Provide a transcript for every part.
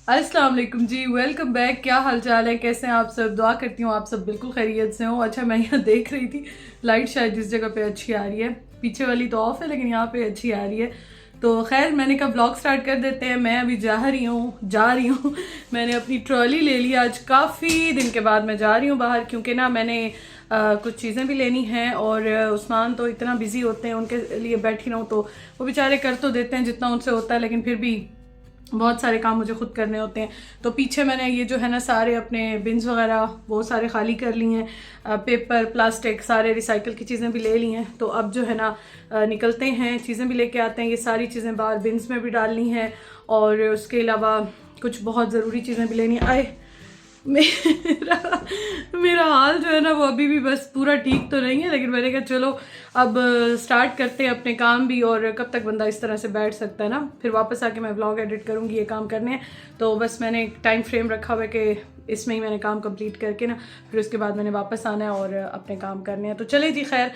अस्सलाम वालेकुम जी, welcome back. क्या हाल चाल है, कैसे हैं आप सब? दुआ करती हूँ आप सब बिल्कुल खैरियत से हो। अच्छा, मैं यहाँ देख रही थी लाइट शायद इस जगह पे अच्छी आ रही है, पीछे वाली तो ऑफ है लेकिन यहाँ पे अच्छी आ रही है। तो खैर मैंने कहा ब्लॉग स्टार्ट कर देते हैं। मैं अभी जा रही हूँ मैंने अपनी ट्रॉली ले ली। आज काफ़ी दिन के बाद मैं जा रही हूँ बाहर, क्योंकि ना मैंने कुछ चीज़ें भी लेनी हैं और उस्मान तो इतना बिजी होते हैं, उनके लिए बैठी रहूँ तो वो बेचारे कर तो देते हैं जितना उनसे होता है, लेकिन फिर भी बहुत सारे काम मुझे खुद करने होते हैं। तो पीछे मैंने ये जो है ना सारे अपने बिन्स वगैरह वो सारे खाली कर लिए हैं। पेपर, प्लास्टिक, सारे रिसाइकल की चीज़ें भी ले ली हैं। तो अब जो है ना निकलते हैं, चीज़ें भी लेके आते हैं। ये सारी चीज़ें बाहर बिन्स में भी डालनी है और उसके अलावा कुछ बहुत ज़रूरी चीज़ें भी लेनी आए। मेरा मेरा हाल जो है ना वो अभी भी बस पूरा ठीक तो नहीं है, लेकिन मैंने कहा चलो अब स्टार्ट करते हैं अपने काम भी। और कब तक बंदा इस तरह से बैठ सकता है ना, फिर वापस आके मैं व्लॉग एडिट करूँगी, ये काम करने हैं। तो बस मैंने एक टाइम फ्रेम रखा हुआ है कि इसमें ही मैंने काम कंप्लीट करके ना फिर उसके बाद मैंने वापस आना है और अपने काम करने हैं। तो चले जी, खैर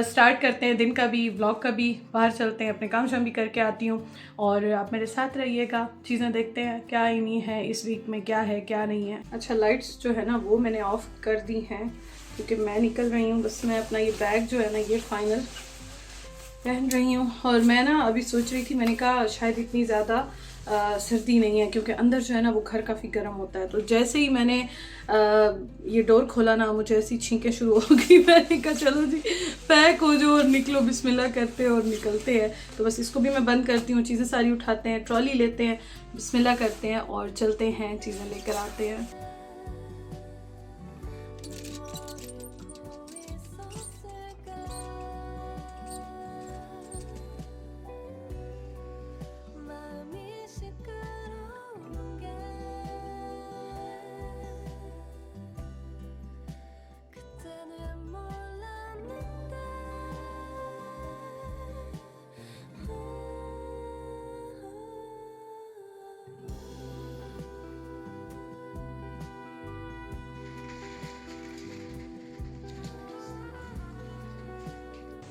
स्टार्ट करते हैं दिन का भी, व्लॉग का भी। बाहर चलते हैं, अपने काम शाम भी करके आती हूँ और आप मेरे साथ रहिएगा। चीज़ें देखते हैं क्या ही नहीं है इस वीक में, क्या है क्या नहीं है। अच्छा, लाइट्स जो है ना वो मैंने ऑफ कर दी हैं क्योंकि मैं निकल रही हूँ। बस मैं अपना ये बैग जो है ना ये फाइनल पहन रही हूँ। और मैं ना अभी सोच रही थी, मैंने कहा शायद इतनी ज़्यादा सर्दी नहीं है क्योंकि अंदर जो है ना वो घर काफ़ी गर्म होता है। तो जैसे ही मैंने ये डोर खोला ना मुझे ऐसी छींकें शुरू हो गई। मैंने कहा चलो जी पैक हो जाओ और निकलो, बिस्मिल्लाह करते हैं और निकलते हैं। तो बस इसको भी मैं बंद करती हूँ, चीज़ें सारी उठाते हैं, ट्रॉली लेते हैं, बिस्मिल्लाह करते हैं और चलते हैं, चीज़ें लेकर आते हैं।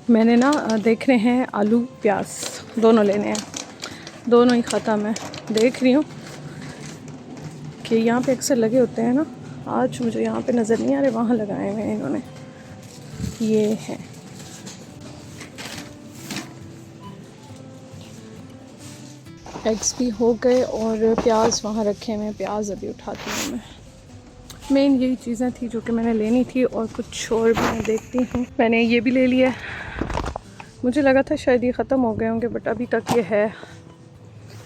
मैंने ना देख रहे हैं आलू प्याज दोनों लेने हैं, दोनों ही ख़त्म है। देख रही हूँ कि यहाँ पे अक्सर लगे होते हैं ना, आज मुझे यहाँ पे नज़र नहीं आ रहे, वहाँ लगाए हुए हैं इन्होंने। ये है एग्स भी हो गए और प्याज वहाँ रखे हुए हैं, प्याज अभी उठाती हूँ मैं। मेन यही चीज़ें थी जो कि मैंने लेनी थी और कुछ और भी मैं देखती हूँ। मैंने ये भी ले लिया, मुझे लगा था शायद ये ख़त्म हो गए होंगे बट अभी तक ये है।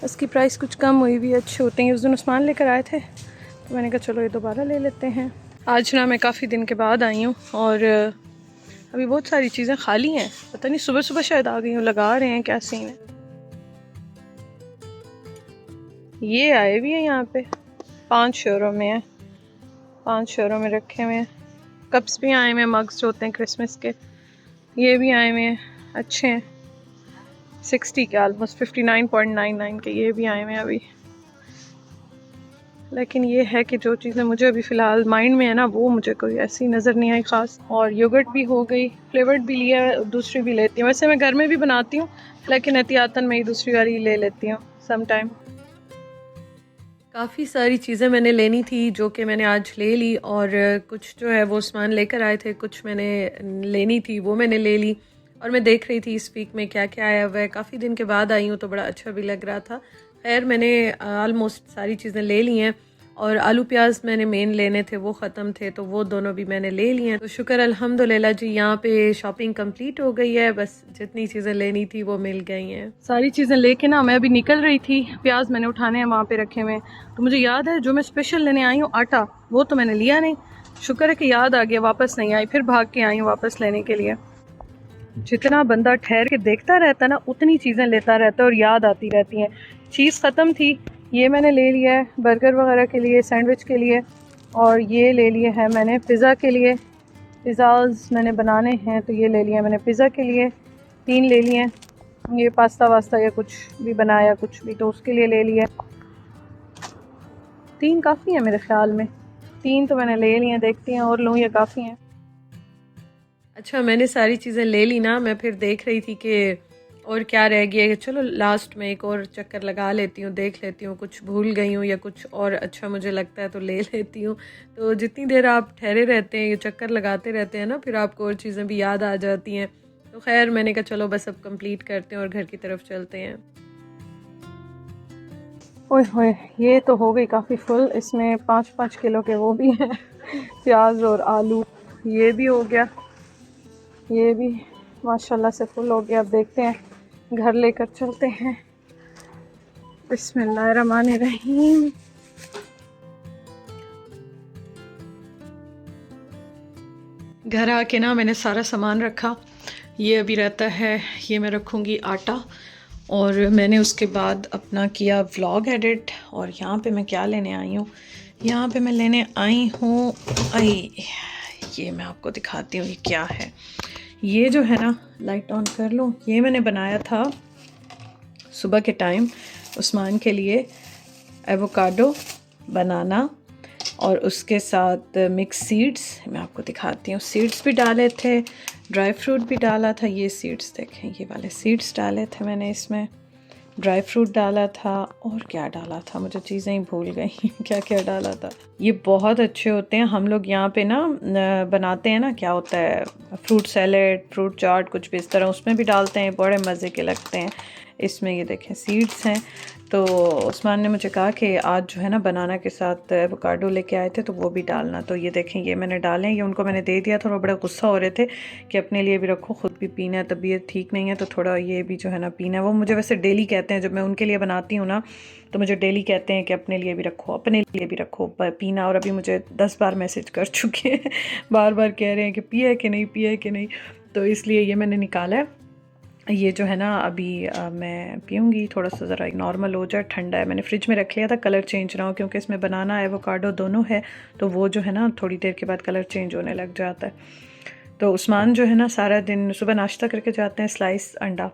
इसकी प्राइस कुछ कम हुई भी अच्छे होते हैं। उस दिन उस्मान लेकर आए थे तो मैंने कहा चलो ये दोबारा ले लेते हैं। आज ना मैं काफ़ी दिन के बाद आई हूँ और अभी बहुत सारी चीज़ें खाली हैं, पता नहीं सुबह सुबह शायद आ गई हूँ, लगा रहे हैं क्या सीन है। ये आए भी हैं यहाँ पे, 5 शोरों में है, 5 शोरों में रखे हुए हैं। कप्स भी आए हुए हैं, मग्स जो होते हैं क्रिसमस के, ये भी आए हुए हैं, अच्छे हैं, 60 के ऑलमोस्ट 59.99 के ये भी आए हुए हैं अभी। लेकिन ये है कि जो चीज़ें मुझे अभी फ़िलहाल माइंड में है ना वो मुझे कोई ऐसी नज़र नहीं आई ख़ास। और योगर्ट भी हो गई, फ्लेवर्ड भी लिया है, दूसरी भी लेती हूँ। वैसे मैं घर में भी बनाती हूँ लेकिन एहतियातन मैं ही दूसरी वाली ले लेती हूँ सम टाइम। काफ़ी सारी चीज़ें मैंने लेनी थी जो कि मैंने आज ले ली और कुछ जो है वो सामान लेकर आए थे, कुछ मैंने लेनी थी वो मैंने ले ली। और मैं देख रही थी इस वीक में क्या क्या आया हुआ है, काफ़ी दिन के बाद आई हूँ तो बड़ा अच्छा भी लग रहा था। खैर मैंने ऑलमोस्ट सारी चीज़ें ले ली हैं और आलू प्याज मैंने मेन लेने थे वो ख़त्म थे तो वो दोनों भी मैंने ले लिए हैं। तो शुक्र अल्हम्दुलिल्लाह जी, यहाँ पे शॉपिंग कंप्लीट हो गई है, बस जितनी चीज़ें लेनी थी वो मिल गई हैं। सारी चीज़ें लेके ना मैं अभी निकल रही थी। प्याज मैंने उठाने हैं वहाँ पे रखे हुए, तो मुझे याद है जो मैं स्पेशल लेने आई हूँ आटा, वो तो मैंने लिया नहीं। शुक्र है कि याद आ गया, वापस नहीं आई, फिर भाग के आई हूँ वापस लेने के लिए। जितना बंदा ठहर के देखता रहता है ना उतनी चीज़ें लेता रहता है और याद आती रहती हैं। चीज़ ख़त्म थी, ये मैंने ले लिया है बर्गर वगैरह के लिए, सैंडविच के लिए, और ये ले लिए है मैंने पिज़्ज़ा के लिए। पिज़्ज़ाज मैंने बनाने हैं तो ये ले लिया मैंने पिज़्ज़ा के लिए, 3 ले लिए हैं। ये पास्ता वास्ता या कुछ भी बनाया कुछ भी तो उसके लिए ले लिया। 3 काफ़ी है मेरे ख़्याल में, 3 तो मैंने ले लिए हैं, देखती हैं और लूँ या काफ़ी हैं। अच्छा, मैंने सारी चीज़ें ले ली ना, मैं फिर देख रही थी कि और क्या रह गया है, चलो लास्ट में एक और चक्कर लगा लेती हूँ, देख लेती हूँ कुछ भूल गई हूँ या कुछ और अच्छा मुझे लगता है तो ले लेती हूँ। तो जितनी देर आप ठहरे रहते हैं, ये चक्कर लगाते रहते हैं ना, फिर आपको और चीज़ें भी याद आ जाती हैं। तो खैर मैंने कहा चलो बस अब कंप्लीट करते हैं और घर की तरफ चलते हैं। ओए होए, ये तो हो गई काफ़ी फुल। इसमें 5-5 किलो के वो भी हैं प्याज और आलू, ये भी हो गया, ये भी माशाल्लाह से फुल हो गया। अब देखते हैं घर लेकर चलते हैं। बिस्मिल्लाहिर्रहमानिर्रहीम। घर आके ना मैंने सारा सामान रखा। ये अभी रहता है, ये मैं रखूँगी आटा, और मैंने उसके बाद अपना किया व्लॉग एडिट। और यहाँ पे मैं क्या लेने आई हूँ, यहाँ पे मैं लेने आई हूँ ये मैं आपको दिखाती हूँ ये क्या है। ये जो है ना, लाइट ऑन कर लूँ, ये मैंने बनाया था सुबह के टाइम उस्मान के लिए। एवोकाडो, बनाना और उसके साथ मिक्स सीड्स, मैं आपको दिखाती हूँ। सीड्स भी डाले थे, ड्राई फ्रूट भी डाला था। ये सीड्स देखें, ये वाले सीड्स डाले थे मैंने इसमें, ड्राई फ्रूट डाला था, और क्या डाला था मुझे चीज़ें ही भूल गई क्या क्या डाला था। ये बहुत अच्छे होते हैं। हम लोग यहाँ पे ना बनाते हैं ना, क्या होता है, फ्रूट सैलेड, फ्रूट चाट, कुछ भी इस तरह उसमें भी डालते हैं, बड़े मज़े के लगते हैं। इसमें ये देखें सीड्स हैं। तो उस्मान ने मुझे कहा कि आज जो है ना बनाना के साथ एवोकाडो लेके आए थे तो वो भी डालना। तो ये देखें, ये मैंने डाले हैं। ये उनको मैंने दे दिया था, वो बड़ा गुस्सा हो रहे थे कि अपने लिए भी रखो, ख़ुद भी पीना है, तबीयत ठीक नहीं है तो थोड़ा ये भी जो है ना पीना है। वो मुझे वैसे डेली कहते हैं, जब मैं उनके लिए बनाती हूँ ना तो मुझे डेली कहते हैं कि अपने लिए भी रखो, अपने लिए भी रखो पीना। और अभी मुझे 10 बार मैसेज कर चुके हैं बार बार कह रहे हैं कि पिया है कि नहीं, पिया है कि नहीं। तो इसलिए ये मैंने निकाला है। ये जो है ना अभी मैं पीऊँगी, थोड़ा सा ज़रा नॉर्मल हो जाए। ठंडा है, मैंने फ्रिज में रख लिया था कलर चेंज ना हो, क्योंकि इसमें बनाना एवोकाडो दोनों है, तो वो जो है ना थोड़ी देर के बाद कलर चेंज होने लग जाता है। तो उस्मान जो है ना सारा दिन सुबह नाश्ता करके जाते हैं स्लाइस अंडा,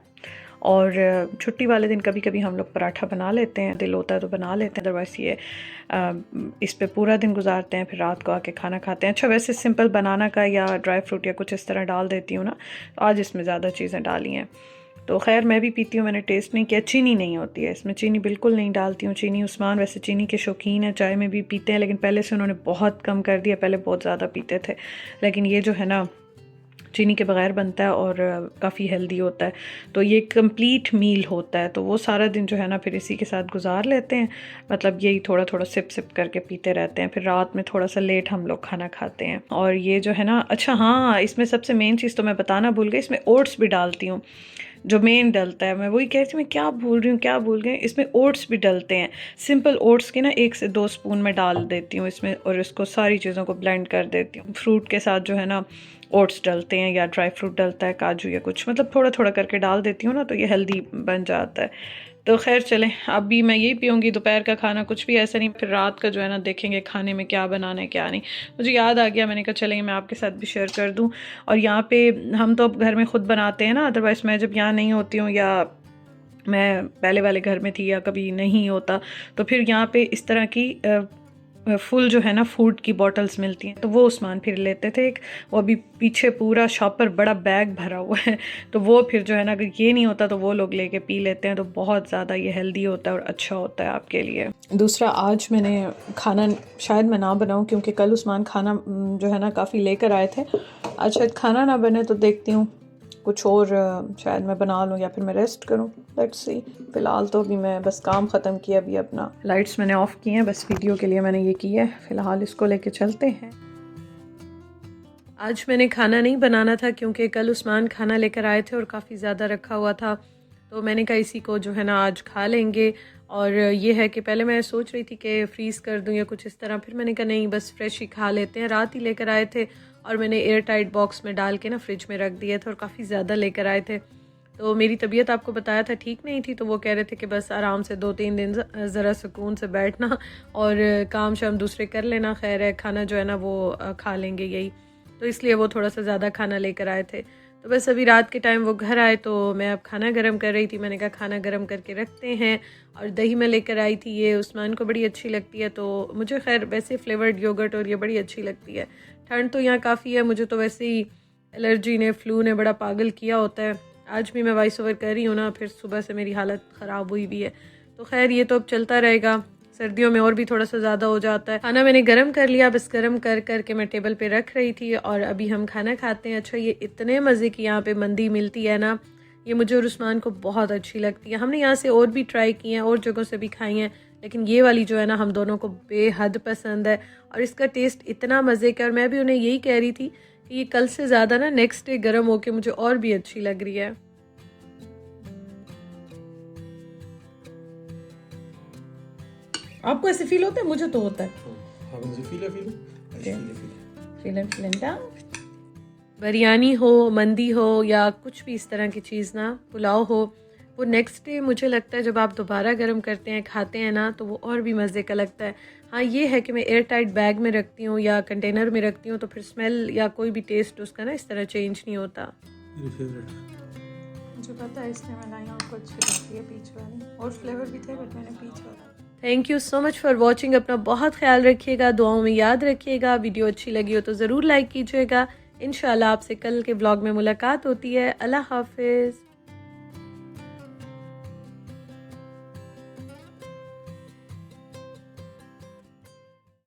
और छुट्टी वाले दिन कभी कभी हम लोग पराठा बना लेते हैं, दिल होता है तो बना लेते हैं, अदरवाइज़ ये इस पे पूरा दिन गुजारते हैं, फिर रात को आके खाना खाते हैं। अच्छा, वैसे सिंपल बनाना का या ड्राई फ्रूट या कुछ इस तरह डाल देती हूँ ना, तो आज इसमें ज़्यादा चीज़ें डाली हैं। तो खैर मैं भी पीती हूँ, मैंने टेस्ट नहीं किया। चीनी नहीं होती है इसमें, चीनी बिल्कुल नहीं डालती हूँ। चीनी, उस्मान वैसे चीनी के शौकीन है, चाय में भी पीते हैं, लेकिन पहले से उन्होंने बहुत कम कर दिया, पहले बहुत ज़्यादा पीते थे। लेकिन ये जो है ना चीनी के बगैर बनता है और काफ़ी हेल्दी होता है। तो ये कंप्लीट मील होता है, तो वो सारा दिन जो है ना फिर इसी के साथ गुजार लेते हैं। मतलब यही थोड़ा थोड़ा सिप सिप करके पीते रहते हैं। फिर रात में थोड़ा सा लेट हम लोग खाना खाते हैं। और ये जो है ना, अच्छा हाँ, इसमें सबसे मेन चीज़ तो मैं बताना भूल गई, इसमें ओट्स भी डालती हूँ, जो मेन डलता है। मैं वही कह रही थी, मैं क्या भूल रही हूँ, क्या भूल गए, इसमें ओट्स भी डलते हैं। सिंपल ओट्स की ना 1 से 2 स्पून में डाल देती हूँ इसमें, और इसको सारी चीज़ों को ब्लेंड कर देती हूँ। फ्रूट के साथ जो है ना ओट्स डलते हैं, या ड्राई फ्रूट डलता है, काजू या कुछ, मतलब थोड़ा थोड़ा करके डाल देती हूँ ना, तो ये हेल्दी बन जाता है। तो खैर चलें, अभी मैं यही पीऊँगी। दोपहर का खाना कुछ भी ऐसा नहीं, फिर रात का जो है ना देखेंगे खाने में क्या बनाना है क्या नहीं। मुझे याद आ गया, मैंने कहा चलेंगे मैं आपके साथ भी शेयर कर दूँ। और यहाँ पे हम तो अब घर में ख़ुद बनाते हैं ना, अदरवाइज़ मैं जब यहाँ नहीं होती हूँ या मैं पहले वाले घर में थी या कभी नहीं होता, तो फिर यहाँ पे इस तरह की फुल जो है ना फूड की बॉटल्स मिलती हैं, तो वो उस्मान फिर लेते थे एक। वो अभी पीछे पूरा शॉप पर बड़ा बैग भरा हुआ है, तो वो फिर जो है ना अगर ये नहीं होता तो वो लोग लेके पी लेते हैं। तो बहुत ज़्यादा ये हेल्दी होता है और अच्छा होता है आपके लिए। दूसरा, आज मैंने खाना शायद मैं ना बनाऊँ, क्योंकि कल उस्मान खाना जो है ना काफ़ी लेकर आए थे। आज शायद खाना ना बने, तो देखती हूँ कुछ और शायद मैं बना लूँ या फिर मैं रेस्ट करूँ, लेट्स सी। फ़िलहाल तो अभी मैं बस काम ख़त्म किया, अभी अपना लाइट्स मैंने ऑफ़ की हैं, बस वीडियो के लिए मैंने ये की है। फ़िलहाल इसको लेके चलते हैं। आज मैंने खाना नहीं बनाना था, क्योंकि कल उस्मान खाना लेकर आए थे और काफ़ी ज़्यादा रखा हुआ था, तो मैंने कहा इसी को जो है ना आज खा लेंगे। और ये है कि पहले मैं सोच रही थी कि फ्रीज़ कर दूं या कुछ इस तरह, फिर मैंने कहा नहीं, बस फ्रेश ही खा लेते हैं। रात ही लेकर आए थे और मैंने एयर टाइट बॉक्स में डाल के ना फ्रिज में रख दिए थे, और काफ़ी ज़्यादा लेकर आए थे। तो मेरी तबीयत आपको बताया था ठीक नहीं थी, तो वो कह रहे थे कि बस आराम से 2-3 दिन ज़रा सुकून से बैठना और काम शाम दूसरे कर लेना, खैर है, खाना जो है ना वो खा लेंगे यही। तो इसलिए वो थोड़ा सा ज़्यादा खाना लेकर आए थे। तो बस अभी रात के टाइम वो घर आए, तो मैं अब खाना गर्म कर रही थी। मैंने कहा खाना गर्म करके रखते हैं। और दही मैं लेकर आई थी, ये उस्मान को बड़ी अच्छी लगती है, तो मुझे खैर वैसे फ्लेवर्ड योगर्ट और ये बड़ी अच्छी लगती है। ठंड तो यहाँ काफ़ी है, मुझे तो वैसे ही एलर्जी ने, फ्लू ने बड़ा पागल किया होता है, आज भी मैं वॉइस ओवर कर रही हूँ ना, फिर सुबह से मेरी हालत ख़राब हुई भी है। तो खैर ये तो अब चलता रहेगा, सर्दियों में और भी थोड़ा सा ज़्यादा हो जाता है। खाना मैंने गरम कर लिया, बस गरम कर करके मैं टेबल पे रख रही थी और अभी हम खाना खाते हैं। अच्छा, ये इतने मज़े की यहाँ पे मंदी मिलती है ना, ये मुझे और उस्मान को बहुत अच्छी लगती है। हमने यहाँ से और भी ट्राई की हैं, और जगहों से भी खाई हैं, लेकिन ये वाली जो है ना हम दोनों को बेहद पसंद है और इसका टेस्ट इतना मज़े का। और मैं भी उन्हें यही कह रही थी कि ये कल से ज़्यादा ना नेक्स्ट डे गर्म होके मुझे और भी अच्छी लग रही है। आपको ऐसे फील होता है? मुझे तो होता है। बिरयानी हो, मंदी हो या कुछ भी इस तरह की चीज़ ना, पुलाव हो, वो नेक्स्ट डे मुझे लगता है जब आप दोबारा गर्म करते हैं खाते हैं ना तो वो और भी मज़े का लगता है। हाँ ये है कि मैं एयर टाइट बैग में रखती हूँ या कंटेनर में रखती हूँ तो फिर स्मेल या कोई भी टेस्ट उसका ना इस तरह चेंज नहीं होता। मुझे पता है इसलिए मैं लाई, आपको अच्छी लगती है पीच वाली, और फ्लेवर भी थे बट मैंने पीच वाला। Thank you so much for watching. अपना बहुत ख्याल रखिएगा, दुआओं में याद रखिएगा। वीडियो अच्छी लगी हो तो ज़रूर लाइक कीजिएगा। इंशाल्लाह आपसे कल के ब्लॉग में मुलाकात होती है। अल्लाह हाफिज़।